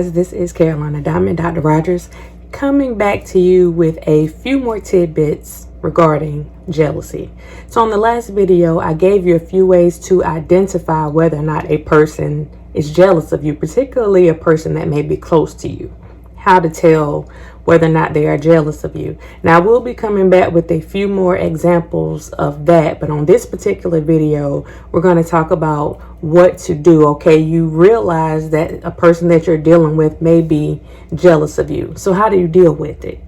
guys, this is Carolina Diamond, Dr. Rogers, coming back to you with a few more tidbits regarding jealousy. So in the last video, I gave you a few ways to identify whether or not a person is jealous of you, particularly a person that may be close to you. How to tell whether or not they are jealous of you. Now, we'll be coming back with a few more examples of that, but on this particular video, we're going to talk about what to do. Okay, you realize that a person that you're dealing with may be jealous of you. So how do you deal with it?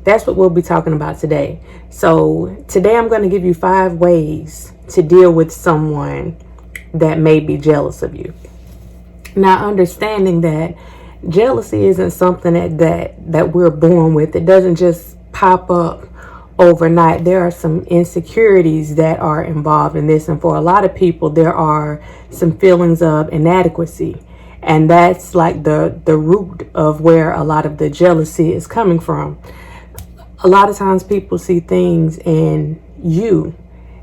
That's what we'll be talking about today. So today I'm going to give you 5 ways to deal with someone that may be jealous of you. Now, understanding that jealousy isn't something that we're born with. It doesn't just pop up overnight. There are some insecurities that are involved in this, and for a lot of people there are some feelings of inadequacy, and that's like the root of where a lot of the jealousy is coming from. A lot of times people see things in you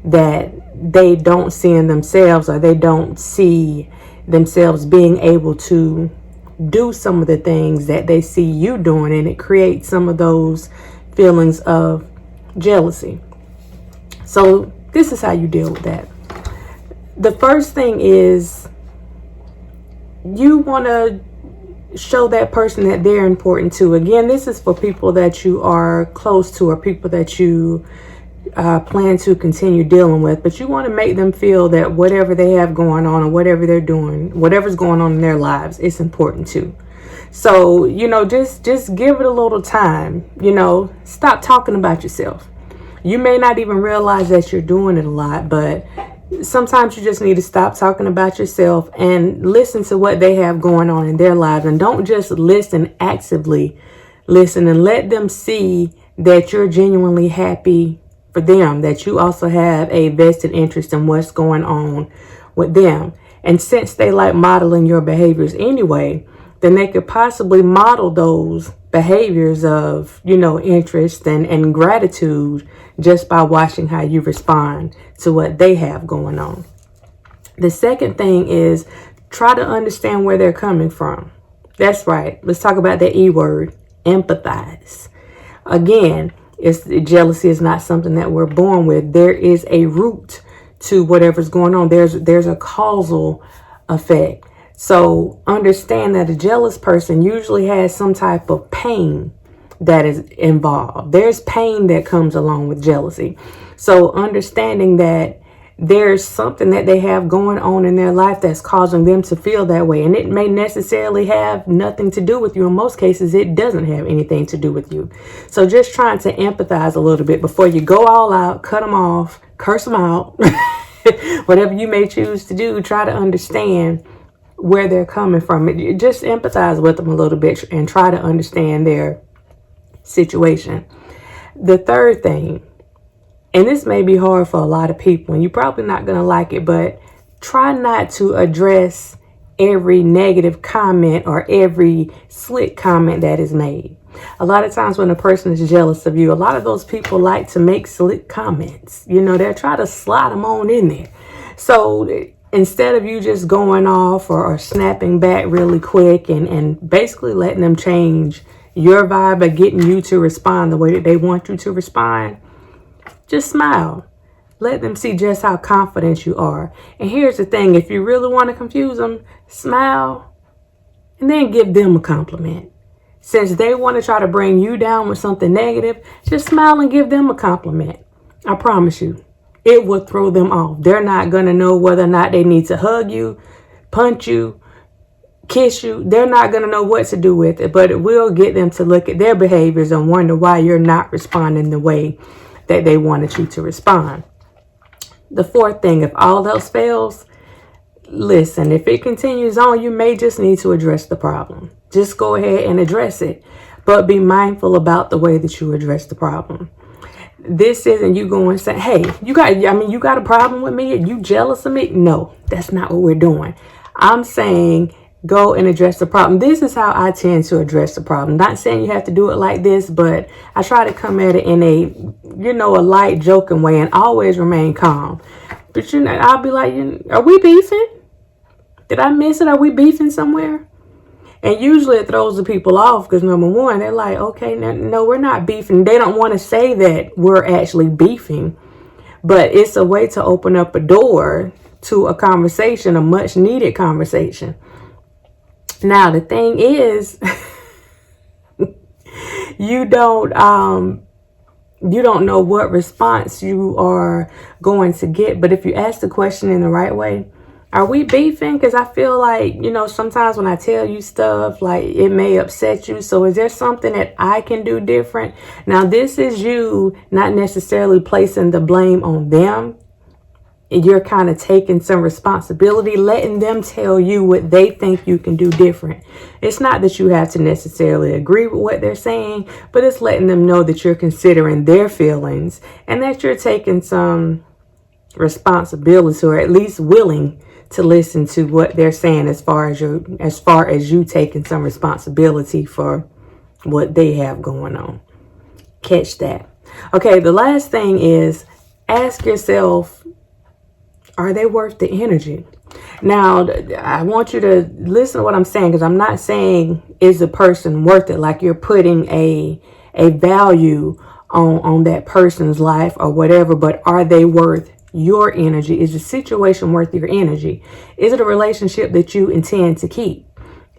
that they don't see in themselves, or they don't see themselves being able to do some of the things that they see you doing, and it creates some of those feelings of jealousy. So this is how you deal with that. The first thing is you want to show that person that they're important to. Again, this is for people that you are close to, or people that you plan to continue dealing with, but you want to make them feel that whatever they have going on, or whatever they're doing, whatever's going on in their lives, it's important too. So, just give it a little time. Stop talking about yourself. You may not even realize that you're doing it a lot, but sometimes you just need to stop talking about yourself and listen to what they have going on in their lives. And don't just listen, actively listen, and let them see that you're genuinely happy for them, that you also have a vested interest in what's going on with them. And since they like modeling your behaviors anyway, then they could possibly model those behaviors of, interest and gratitude just by watching how you respond to what they have going on. The second thing is try to understand where they're coming from. That's right. Let's talk about that E word, empathize. Again, jealousy is not something that we're born with. There is a root to whatever's going on. There's a causal effect. So understand that a jealous person usually has some type of pain that is involved. There's pain that comes along with jealousy. So understanding that there's something that they have going on in their life that's causing them to feel that way. And it may necessarily have nothing to do with you. In most cases, it doesn't have anything to do with you. So just trying to empathize a little bit before you go all out, cut them off, curse them out, whatever you may choose to do, try to understand where they're coming from. Just empathize with them a little bit and try to understand their situation. The third thing, and this may be hard for a lot of people, and you're probably not going to like it, but try not to address every negative comment or every slick comment that is made. A lot of times when a person is jealous of you, a lot of those people like to make slick comments. They'll try to slide them on in there. So instead of you just going off or snapping back really quick and basically letting them change your vibe by getting you to respond the way that they want you to respond, just smile. Let them see just how confident you are. And here's the thing, if you really want to confuse them, smile and then give them a compliment. Since they want to try to bring you down with something negative, just smile and give them a compliment. I promise you, it will throw them off. They're not going to know whether or not they need to hug you, punch you, kiss you. They're not going to know what to do with it, but it will get them to look at their behaviors and wonder why you're not responding the way that they wanted you to respond. The fourth thing, if all else fails, listen, if it continues on, you may just need to address the problem. Just go ahead and address it, but be mindful about the way that you address the problem. This isn't you going and saying, hey, you got a problem with me? Are you jealous of me? No, that's not what we're doing. I'm saying go and address the problem. This is how I tend to address the problem. Not saying you have to do it like this, but I try to come at it in a light, joking way and always remain calm. But I'll be like, are we beefing? Did I miss it? Are we beefing somewhere? And usually it throws the people off because, number one, they're like, okay, no, we're not beefing. They don't want to say that we're actually beefing, but it's a way to open up a door to a conversation, a much needed conversation. Now, the thing is, you don't know what response you are going to get. But if you ask the question in the right way, are we beefing? Because I feel like, sometimes when I tell you stuff, like, it may upset you. So is there something that I can do different? Now, this is you not necessarily placing the blame on them. You're kind of taking some responsibility, letting them tell you what they think you can do different. It's not that you have to necessarily agree with what they're saying, but it's letting them know that you're considering their feelings and that you're taking some responsibility, or at least willing to listen to what they're saying, as far as you taking some responsibility for what they have going on. Catch that. Okay, the last thing is, ask yourself, are they worth the energy? Now, I want you to listen to what I'm saying, because I'm not saying, is a person worth it, like you're putting a value on that person's life or whatever, but are they worth your energy? Is the situation worth your energy? Is it a relationship that you intend to keep?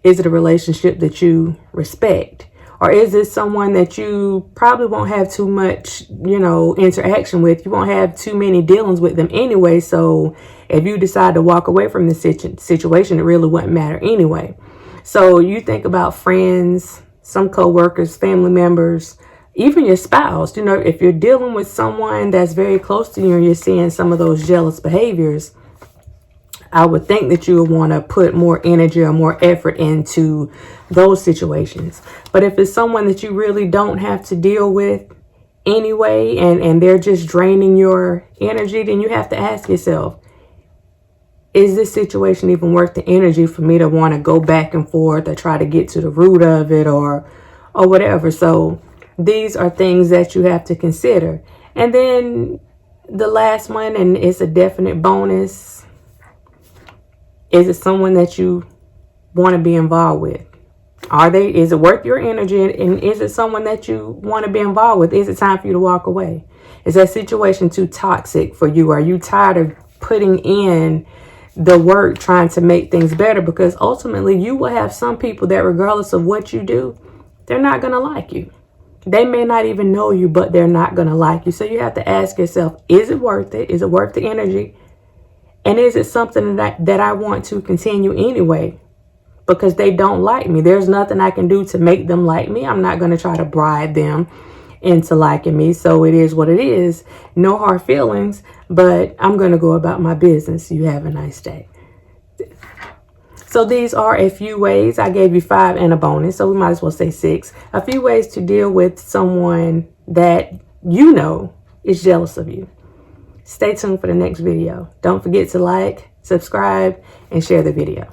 Is it a relationship that you respect? Or is it someone that you probably won't have too much, interaction with? You won't have too many dealings with them anyway. So if you decide to walk away from the situation, it really wouldn't matter anyway. So you think about friends, some coworkers, family members, even your spouse. If you're dealing with someone that's very close to you and you're seeing some of those jealous behaviors, I would think that you would want to put more energy or more effort into those situations. But if it's someone that you really don't have to deal with anyway, and they're just draining your energy, then you have to ask yourself, is this situation even worth the energy for me to want to go back and forth or try to get to the root of it or whatever? So these are things that you have to consider. And then the last one, and it's a definite bonus, is it someone that you want to be involved with? Is it worth your energy? And is it someone that you want to be involved with? Is it time for you to walk away? Is that situation too toxic for you? Are you tired of putting in the work trying to make things better? Because ultimately you will have some people that, regardless of what you do, they're not going to like you. They may not even know you, but they're not going to like you. So you have to ask yourself, is it worth it? Is it worth the energy? And is it something that I want to continue anyway? Because they don't like me. There's nothing I can do to make them like me. I'm not going to try to bribe them into liking me. So it is what it is. No hard feelings, but I'm going to go about my business. You have a nice day. So these are a few ways. I gave you 5 and a bonus, so we might as well say 6. A few ways to deal with someone that is jealous of you. Stay tuned for the next video. Don't forget to like, subscribe, and share the video.